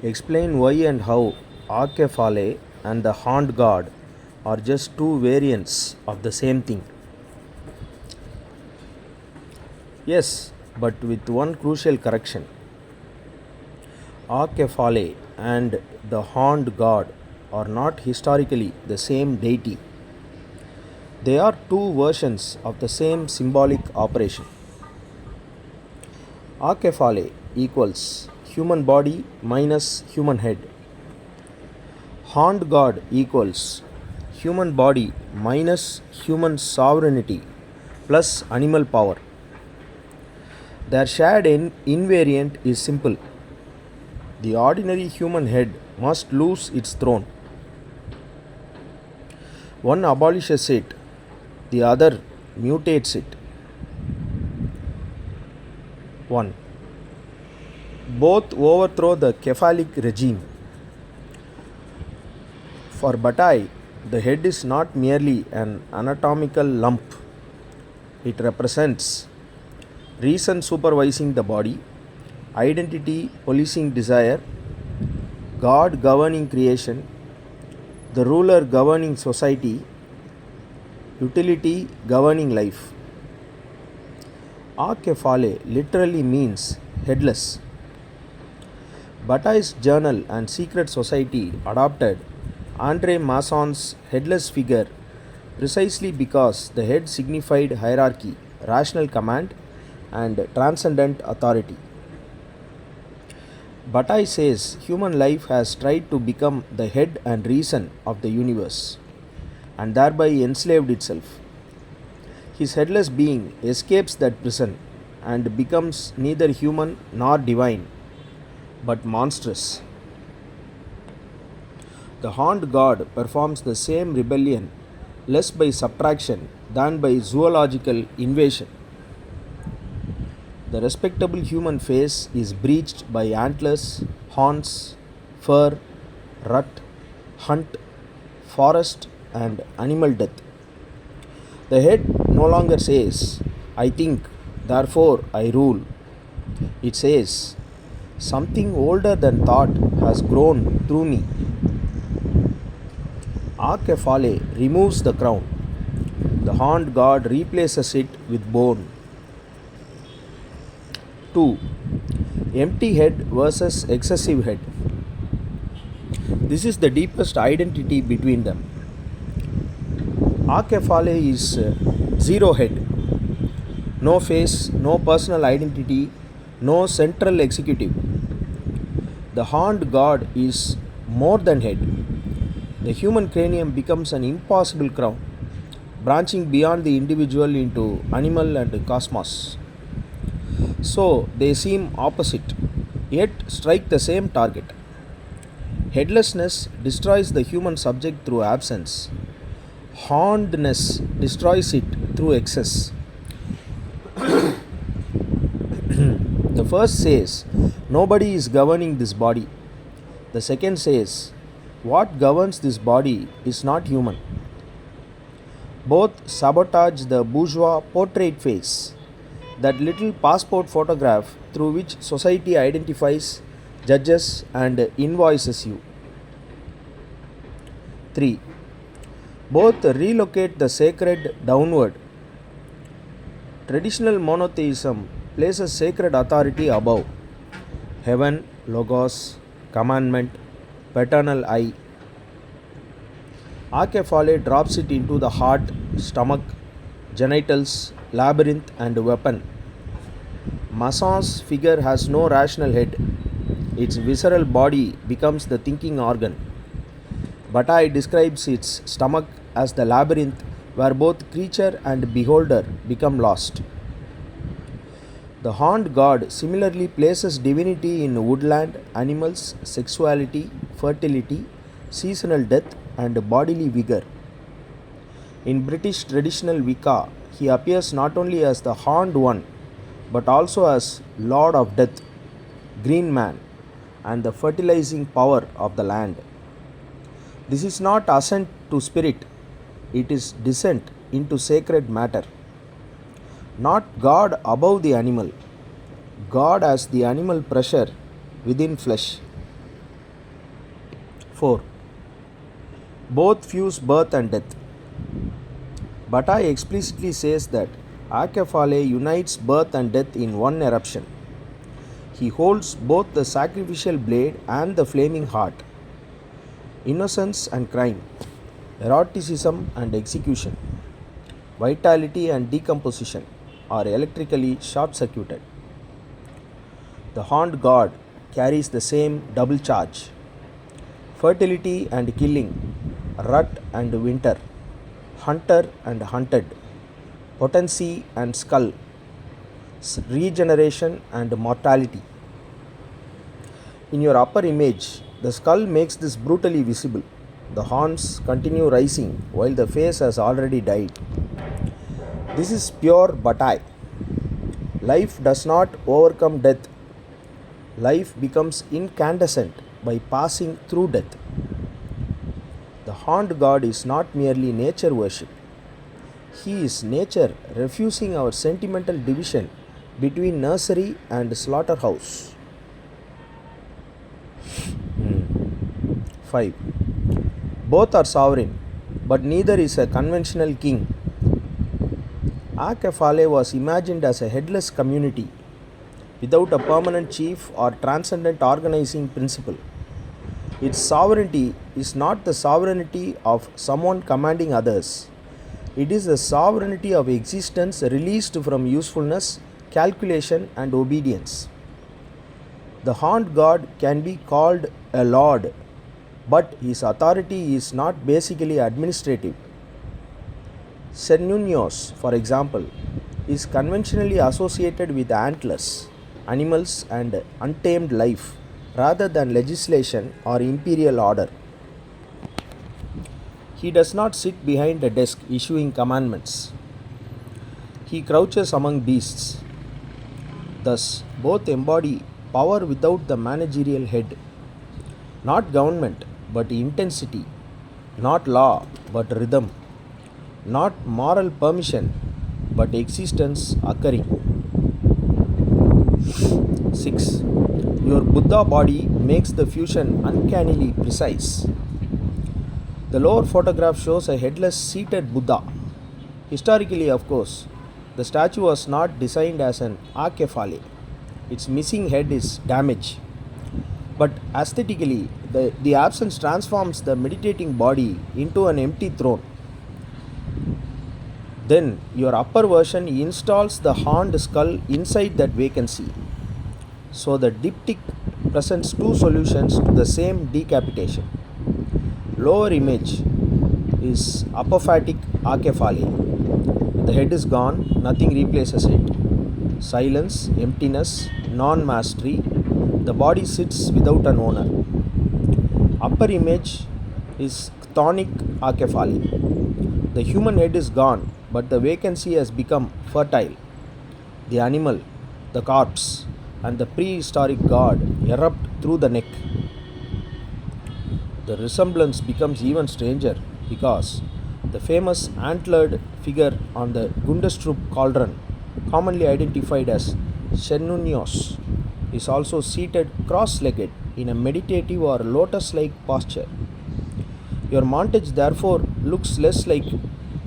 Explain why and how Acephale and the Horned God are just two variants of the same thing. Yes, but with one crucial correction. Acephale and the Horned God are not historically the same deity. They are two versions of the same symbolic operation. Acephale equals human body minus human head. Horned God equals human body minus human sovereignty plus animal power. Their shared invariant is simple. The ordinary human head must lose its throne. One abolishes it, the other mutates it. 1. Both overthrow the cephalic regime. For Bataille, the head is not merely an anatomical lump. It represents reason supervising the body, identity policing desire, God governing creation, the ruler governing society, utility governing life. Acephale literally means headless. Bataille's journal and secret society adopted Andre Masson's headless figure precisely because the head signified hierarchy, rational command, and transcendent authority. Bataille says human life has tried to become the head and reason of the universe and thereby enslaved itself. His headless being escapes that prison and becomes neither human nor divine, but monstrous. The Horned God performs the same rebellion less by subtraction than by zoological invasion. The respectable human face is breached by antlers, horns, fur, rut, hunt, forest, and animal death. The head no longer says, I think, therefore I rule. It says, something older than thought has grown through me. Acephale removes the crown. The Horned God replaces it with bone. 2. Empty head versus excessive head. This is the deepest identity between them. Acephale is zero head, no face, no personal identity, no central executive. The Horned God is more than head. The human cranium becomes an impossible crown, branching beyond the individual into animal and cosmos. So they seem opposite, yet strike the same target. Headlessness destroys the human subject through absence. Hornedness destroys it through excess. The first says, nobody is governing this body. The second says, what governs this body is not human. Both sabotage the bourgeois portrait face, that little passport photograph through which society identifies, judges, and invoices you. 3. Both relocate the sacred downward. Traditional monotheism places sacred authority above. Heaven, logos, commandment, paternal eye. Acephale drops it into the heart, stomach, genitals, labyrinth, and weapon. Masson's figure has no rational head. Its visceral body becomes the thinking organ. Bataille describes its stomach as the labyrinth where both creature and beholder become lost. The Horned God similarly places divinity in woodland, animals, sexuality, fertility, seasonal death, and bodily vigor. In British traditional Wicca, he appears not only as the Horned One, but also as Lord of Death, Green Man, and the fertilizing power of the land. This is not ascent to spirit, it is descent into sacred matter. Not God above the animal, God as the animal pressure within flesh. 4. Both fuse birth and death. Bataille explicitly says that Acephale unites birth and death in one eruption. He holds both the sacrificial blade and the flaming heart. Innocence and crime, eroticism and execution, vitality and decomposition are electrically short circuited. The Horned God carries the same double charge. Fertility and killing, rut and winter, hunter and hunted, potency and skull, regeneration and mortality. In your upper image, the skull makes this brutally visible. The horns continue rising while the face has already died. This is pure Bataille. Life does not overcome death. Life becomes incandescent by passing through death. The Horned God is not merely nature worship. He is nature refusing our sentimental division between nursery and slaughterhouse. 5. Both are sovereign, but neither is a conventional king. Acephale was imagined as a headless community without a permanent chief or transcendent organizing principle. Its sovereignty is not the sovereignty of someone commanding others. It is the sovereignty of existence released from usefulness, calculation, and obedience. The Horned God can be called a lord, but his authority is not basically administrative. Cernunnos, for example, is conventionally associated with antlers, animals, and untamed life rather than legislation or imperial order. He does not sit behind a desk issuing commandments. He crouches among beasts. Thus, both embody power without the managerial head. Not government, but intensity. Not law, but rhythm. Not moral permission, but existence occurring. 6. Your Buddha body makes the fusion uncannily precise. The lower photograph shows a headless seated Buddha. Historically, of course, the statue was not designed as an Acephale. Its missing head is damage. But aesthetically, the absence transforms the meditating body into an empty throne. Then, your upper version installs the horned skull inside that vacancy. So, the diptych presents two solutions to the same decapitation. Lower image is apophatic Acephale. The head is gone, nothing replaces it. Silence, emptiness, non mastery. The body sits without an owner. Upper image is chthonic Acephale. The human head is gone, but the vacancy has become fertile. The animal, the corpse, and the prehistoric god erupt through the neck. The resemblance becomes even stranger because the famous antlered figure on the Gundestrup cauldron, commonly identified as Cernunnos, is also seated cross-legged in a meditative or lotus-like posture. Your montage therefore looks less like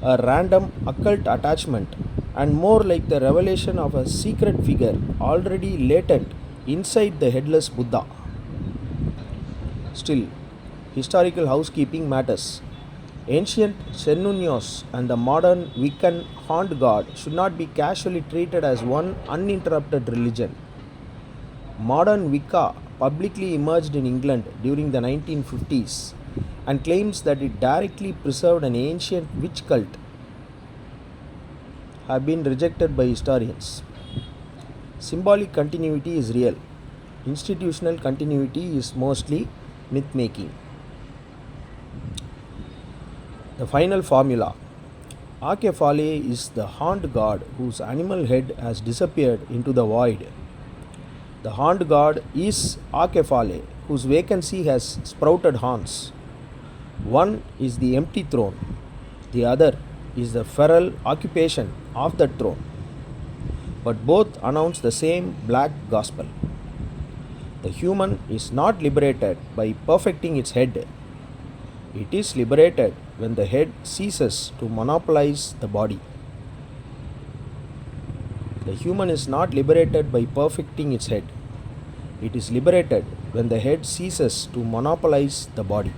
a random occult attachment and more like the revelation of a secret figure already latent inside the headless Buddha. Still, historical housekeeping matters. Ancient Cernunnos and the modern Wiccan Horned God should not be casually treated as one uninterrupted religion. Modern Wicca publicly emerged in England during the 1950s and claims that it directly preserved an ancient witch cult have been rejected by historians. Symbolic continuity is real. Institutional continuity is mostly myth making. The final formula. Acephale is the Horned God whose animal head has disappeared into the void. The Horned God is Acephale whose vacancy has sprouted horns. One is the empty throne, the other is the feral occupation of that throne. But both announce the same black gospel. The human is not liberated by perfecting its head. It is liberated when the head ceases to monopolize the body. The human is not liberated by perfecting its head. It is liberated when the head ceases to monopolize the body.